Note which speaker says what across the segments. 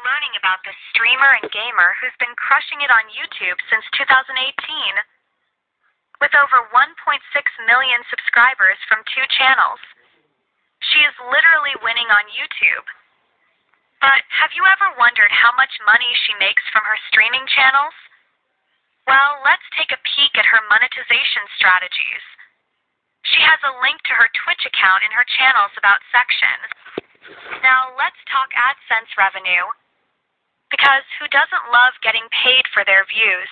Speaker 1: learning about this streamer and gamer who's been crushing it on YouTube since 2018. With over 1.6 million subscribers from 2 channels. She is literally winning on YouTube. But have you ever wondered how much money she makes from her streaming channels? Well, let's take a peek at her monetization strategies. She has a link to her Twitch account in her channel's About section. Now, let's talk AdSense revenue. Because who doesn't love getting paid for their views?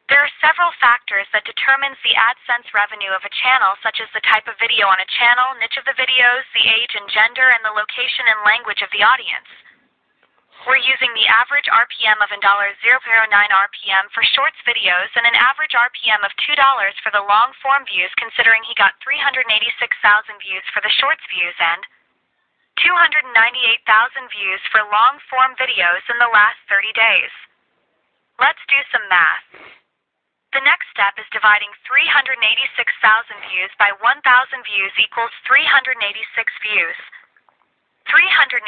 Speaker 1: There are several factors that determines the AdSense revenue of a channel, such as the type of video on a channel, niche of the videos, the age and gender, and the location and language of the audience. We're using the average RPM of $0.09 RPM for shorts videos and an average RPM of $2 for the long-form views, considering he got 386,000 views for the shorts views and 298,000 views for long-form videos in the last 30 days. Let's do some math. The next step is dividing 386,000 views by 1,000 views equals 386 views. 386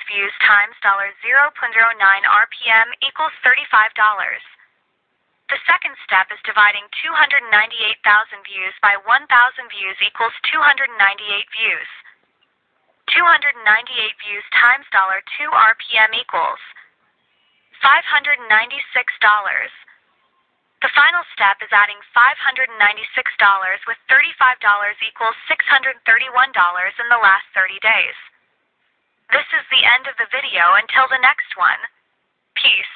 Speaker 1: views times $0.09 RPM equals $35. The second step is dividing 298,000 views by 1,000 views equals 298 views. 298 views times $2 RPM equals $596. The final step is adding $596 with $35 equals $631 in the last 30 days. This is the end of the video. Until the next one. Peace.